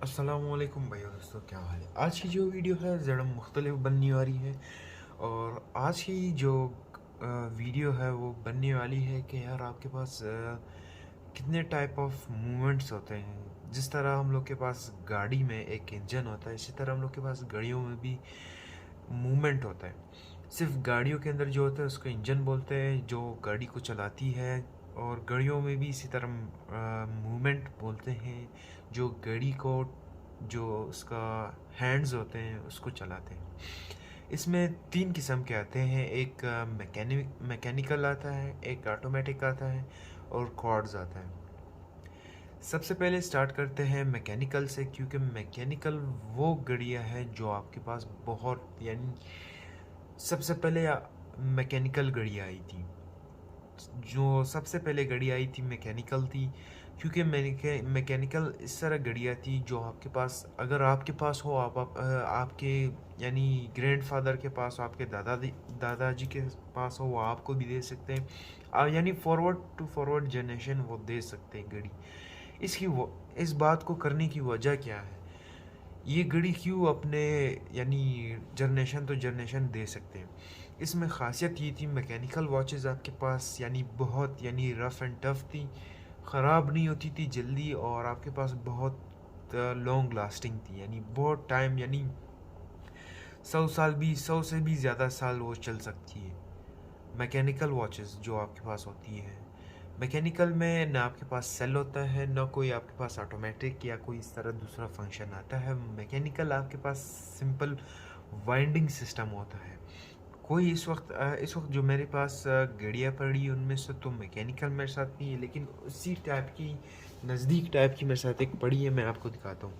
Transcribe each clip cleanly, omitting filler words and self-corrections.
अस्सलामुअलैकुम भाई दोस्तों, क्या हाल है। आज की जो वीडियो है ज़रा मुख्तलिफ बनने वाली है। और आज की जो वीडियो है वो बनने वाली है कि यार आपके पास कितने टाइप ऑफ मूवमेंट्स होते हैं। जिस तरह हम लोग के पास गाड़ी में एक इंजन होता है, इसी तरह हम लोग के पास गाड़ियों में भी मूवमेंट होता है। सिर्फ गाड़ियों के अंदर जो होता है उसको इंजन बोलते हैं, जो गाड़ी को चलाती है। और गाड़ियों में भी इसी तरह मूवमेंट बोलते हैं, जो गाड़ी को, जो उसका हैंड्स होते हैं उसको चलाते हैं। इसमें तीन किस्म के आते हैं, एक मैकेनिकल आता है, एक ऑटोमेटिक आता है और क्वाड्स आता है। सबसे पहले स्टार्ट करते हैं मैकेनिकल से, क्योंकि मैकेनिकल वो गाड़ियाँ हैं जो आपके पास बहुत, यानी सबसे पहले मैकेनिकल गाड़ियाँ आई थी। जो सबसे पहले गाड़ी आई थी मैकेनिकल थी, क्योंकि मैकेनिकल इस तरह गाड़ियाँ थी जो आपके पास, अगर आपके पास हो, आपके यानी ग्रैंडफादर के पास हो, आपके दादाजी के पास हो, वो आपको भी दे सकते हैं। यानी फॉरवर्ड टू फॉरवर्ड जनरेशन वो दे सकते हैं गाड़ी। इसकी वो इस बात को करने की वजह क्या है, ये घड़ी क्यों अपने यानी जनरेशन तो जनरेशन दे सकते हैं। इसमें ख़ासियत ये थी, मैकेनिकल वॉचेस आपके पास यानी बहुत, यानी रफ़ एंड टफ़ थी, ख़राब नहीं होती थी जल्दी, और आपके पास बहुत लॉन्ग लास्टिंग थी, यानी बहुत टाइम, यानी 100 साल भी, 100 से भी ज़्यादा साल वो चल सकती है। मैकेनिकल वॉचेस जो आपके पास होती है, मैकेनिकल में ना आपके पास सेल होता है, ना कोई आपके पास ऑटोमेटिक या कोई इस तरह दूसरा फंक्शन आता है। मैकेनिकल आपके पास सिंपल वाइंडिंग सिस्टम होता है। कोई इस वक्त जो मेरे पास गाड़ियाँ पड़ी उनमें से तो मैकेनिकल मेरे साथ नहीं है, लेकिन उसी टाइप की, नज़दीक टाइप की मेरे साथ एक पड़ी है, मैं आपको दिखाता हूँ।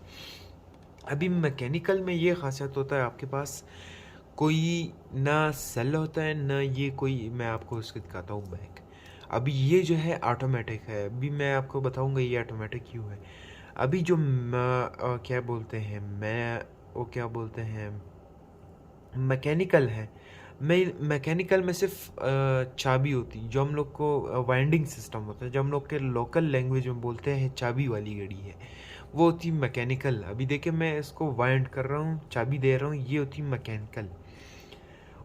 अभी मैकेनिकल में ये खासियत होता है, आपके पास कोई ना सेल होता है, ना ये कोई, मैं आपको उसको दिखाता हूँ बैक। अभी ये जो है ऑटोमेटिक है, अभी मैं आपको बताऊँगा ये ऑटोमेटिक क्यों है। अभी जो क्या बोलते हैं, मैं वो क्या बोलते हैं, मैकेनिकल है। मैकेनिकल में सिर्फ चाबी होती, जो हम लोग को वाइंडिंग सिस्टम होता है, जो हम लोग के लोकल लैंग्वेज में बोलते हैं चाबी वाली घड़ी है, वो होती मैकेनिकल। अभी देखिए मैं इसको वाइंड कर रहा हूँ, चाबी दे रहा हूँ, ये होती मैकेनिकल।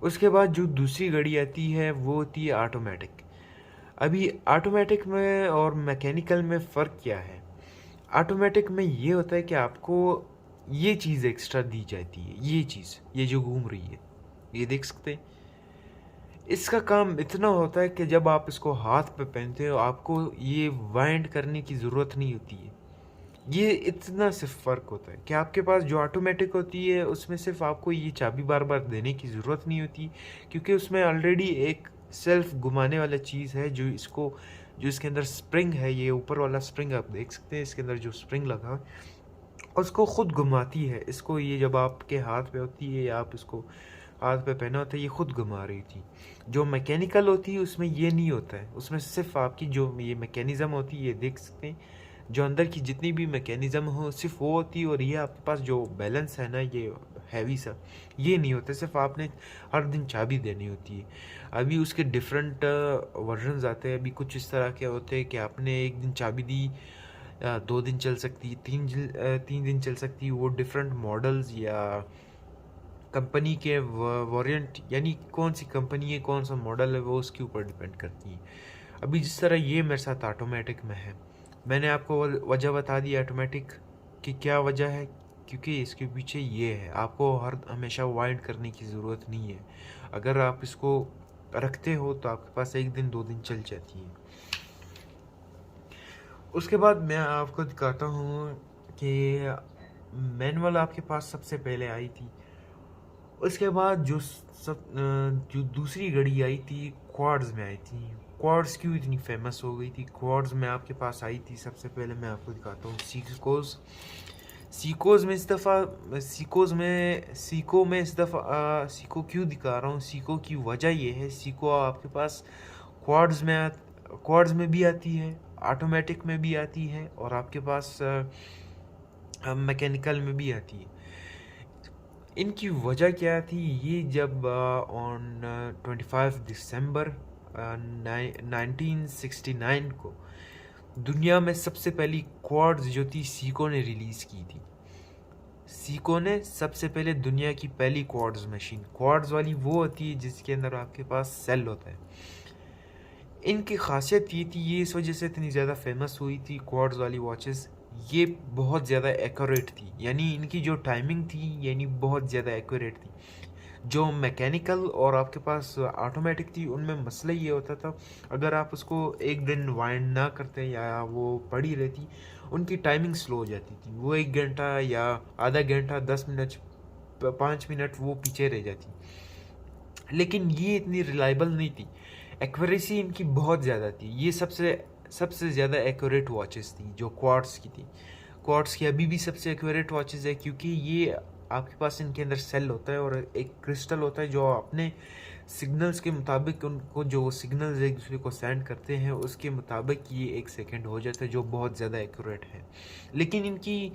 उसके बाद जो दूसरी घड़ी आती है वो होती है ऑटोमेटिक। अभी ऑटोमेटिक में और मैकेनिकल में फ़र्क क्या है। ऑटोमेटिक में ये होता है कि आपको ये चीज़ एक्स्ट्रा दी जाती है, ये चीज़, ये जो घूम रही है, ये देख सकते हैं। इसका काम इतना होता है कि जब आप इसको हाथ पे पहनते हो, आपको ये वाइंड करने की ज़रूरत नहीं होती है। ये इतना सिर्फ फ़र्क होता है कि आपके पास जो ऑटोमेटिक होती है उसमें सिर्फ आपको ये चाबी बार बार देने की ज़रूरत नहीं होती, क्योंकि उसमें ऑलरेडी एक सेल्फ घुमाने वाला चीज़ है, जो इसको, जो इसके अंदर स्प्रिंग है, ये ऊपर वाला स्प्रिंग आप देख सकते हैं, इसके अंदर जो स्प्रिंग लगा है उसको खुद घुमाती है। इसको, ये जब आपके हाथ पे होती है या आप इसको हाथ पे पहना होता है, ये खुद घुमा रही थी। जो मैकेनिकल होती है उसमें ये नहीं होता है, उसमें सिर्फ आपकी जो ये मैकेनिज़्म होती है, ये देख सकते हैं, जो अंदर की जितनी भी मैकेनिज़्म हो सिर्फ वो होती है। और ये आपके पास जो बैलेंस है ना, ये हैवी सा, ये नहीं होता, सिर्फ आपने हर दिन चाबी देनी होती है। अभी उसके डिफरेंट वर्जन्स आते हैं। अभी कुछ इस तरह के होते हैं कि आपने एक दिन चाबी दी, 2 दिन चल सकती है, 3 दिन चल सकती है। वो डिफरेंट मॉडल्स या कंपनी के वॉरियंट, यानी कौन सी कंपनी है, कौन सा मॉडल है, वो उसके ऊपर डिपेंड करती है। अभी जिस तरह ये मेरे साथ ऑटोमेटिक में है, मैंने आपको वजह बता दी ऑटोमेटिक की क्या वजह है, क्योंकि इसके पीछे ये है, आपको हर हमेशा वाइंड करने की ज़रूरत नहीं है। अगर आप इसको रखते हो तो आपके पास एक दिन 2 दिन चल जाती है। उसके बाद मैं आपको दिखाता हूँ कि मैनुअल आपके पास सबसे पहले आई थी। उसके बाद जो दूसरी घड़ी आई थी क्वार्ट्ज में आई थी। क्वार्ट्ज क्यों इतनी फेमस हो गई थी, क्वार्ट्ज में आपके पास आई थी सबसे पहले, मैं आपको दिखाता हूँ सीकोज। सीकोज में इस दफ़ा, सीको क्यों दिखा रहा हूँ, सीको की वजह ये है, सीको आपके पास क्वार्ट्ज में क्वार्ट्ज में भी आती है, ऑटोमेटिक में भी आती है, और आपके पास मैकेनिकल में भी आती है। इनकी वजह क्या थी, ये जब ऑन 25 दिसंबर 1969 को दुनिया में सबसे पहली क्वाड्स जो थी सीको ने रिलीज़ की थी। सीको ने सबसे पहले दुनिया की पहली क्वार्ट्ज मशीन, क्वार्ट्ज वाली वो होती है जिसके अंदर आपके पास सेल होता है। इनकी खासियत ये थी, ये इस वजह से इतनी ज़्यादा फेमस हुई थी क्वार्ट्ज वाली वॉचेस, ये बहुत ज़्यादा एक्यूरेट थी, यानी इनकी जो टाइमिंग थी यानी बहुत ज़्यादा एक्यूरेट थी। जो मैकेनिकल और आपके पास ऑटोमेटिक थी उनमें मसला ये होता था, अगर आप उसको एक दिन वाइंड ना करते या वो पड़ी रहती, उनकी टाइमिंग स्लो हो जाती थी, वो 1 घंटा या आधा घंटा 10 मिनट 5 मिनट वो पीछे रह जाती। लेकिन ये इतनी रिलायबल नहीं थी, एक्यूरेसी इनकी बहुत ज़्यादा थी। ये सबसे सबसे ज़्यादा एक्यूरेट वॉचेस थी जो क्वार्ट्स की थी। क्वार्ट्स की अभी भी सबसे एक्यूरेट वॉचेस है, क्योंकि ये आपके पास इनके अंदर सेल होता है और एक क्रिस्टल होता है जो अपने सिग्नल्स के मुताबिक उनको जो सिग्नल्स एक दूसरे को सेंड करते हैं उसके मुताबिक ये 1 सेकंड हो जाता है, जो बहुत ज़्यादा एक्यूरेट है। लेकिन इनकी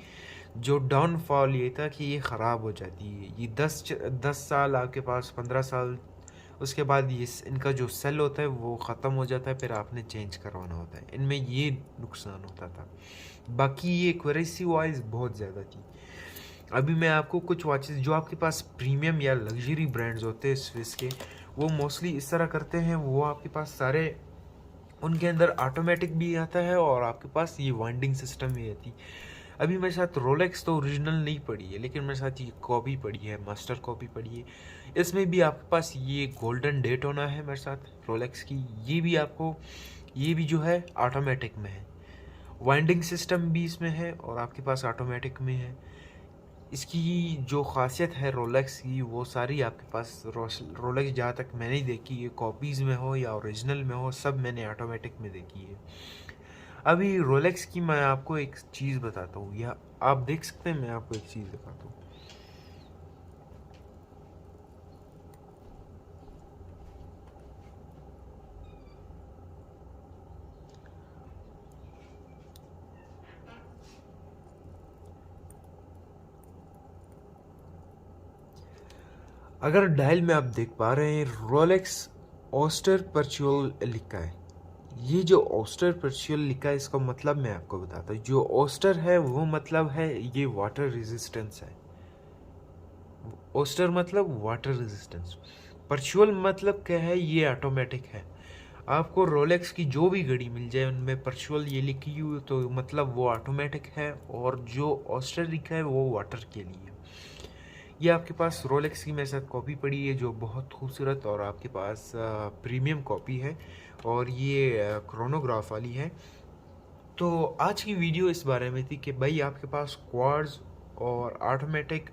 जो डाउनफॉल ये था कि ये ख़राब हो जाती है। ये 10 साल आपके पास 15 साल उसके बाद ये इनका जो सेल होता है वो ख़त्म हो जाता है, फिर आपने चेंज करवाना होता है। इनमें ये नुकसान होता था। बाकी ये एक्यूरेसी वाइज बहुत ज़्यादा थी। अभी मैं आपको कुछ वॉचेस जो आपके पास प्रीमियम या लग्जरी ब्रांड्स होते हैं स्विस के, वो मोस्टली इस तरह करते हैं, वो आपके पास सारे उनके अंदर ऑटोमेटिक भी आता है और आपके पास ये वाइंडिंग सिस्टम भी आती। अभी मेरे साथ रोलेक्स तो ओरिजिनल नहीं पड़ी है, लेकिन मेरे साथ ये कॉपी पड़ी है, मास्टर कॉपी पड़ी है। इसमें भी आपके पास ये गोल्डन डेट होना है मेरे साथ रोलेक्स की, ये भी आपको, ये भी जो है ऑटोमेटिक में है, वाइंडिंग सिस्टम भी इसमें है और आपके पास ऑटोमेटिक में है। इसकी जो खासियत है रोलेक्स की, वो सारी आपके पास रोलेक्स जहाँ तक मैंने देखी है, कॉपीज़ में हो या ओरिजिनल में हो, सब मैंने ऑटोमेटिक में देखी है। अभी रोलेक्स की मैं आपको एक चीज़ बताता हूँ, या आप देख सकते हैं, मैं आपको एक चीज़ दिखाता हूँ। अगर डायल में आप देख पा रहे हैं, रोलेक्स ऑस्टर परच्यूअल लिखा है। ये जो ऑस्टर परच्यूअल लिखा है, इसका मतलब मैं आपको बताता हूँ। जो ऑस्टर है वो मतलब है ये वाटर रेजिस्टेंस है। ऑस्टर मतलब वाटर रेजिस्टेंस, परच्यूअल मतलब क्या है, ये ऑटोमेटिक है। आपको रोलेक्स की जो भी घड़ी मिल जाए उनमें परच्यूअल ये लिखी हुई तो मतलब वो ऑटोमेटिक है, और जो ऑस्टर लिखा है वो वाटर के लिए। ये आपके पास रोलेक्स की मेरे साथ कॉपी पड़ी है जो बहुत खूबसूरत और आपके पास प्रीमियम कॉपी है, और ये क्रोनोग्राफ वाली है। तो आज की वीडियो इस बारे में थी कि भाई आपके पास क्वार्ट्ज और ऑटोमेटिक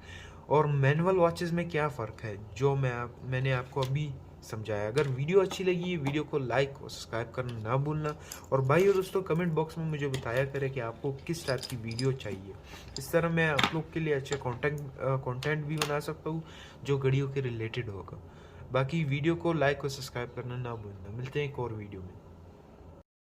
और मैनुअल वॉचेस में क्या फ़र्क है, जो मैंने आपको अभी समझाया। अगर वीडियो अच्छी लगी, वीडियो को लाइक और सब्सक्राइब करना ना भूलना, और भाई और दोस्तों कमेंट बॉक्स में मुझे बताया करें कि आपको किस टाइप की वीडियो चाहिए। इस तरह मैं आप लोग के लिए अच्छे कंटेंट भी बना सकता हूँ जो घड़ियों के रिलेटेड होगा। बाकी वीडियो को लाइक और सब्सक्राइब करना ना भूलना। मिलते हैं एक और वीडियो में।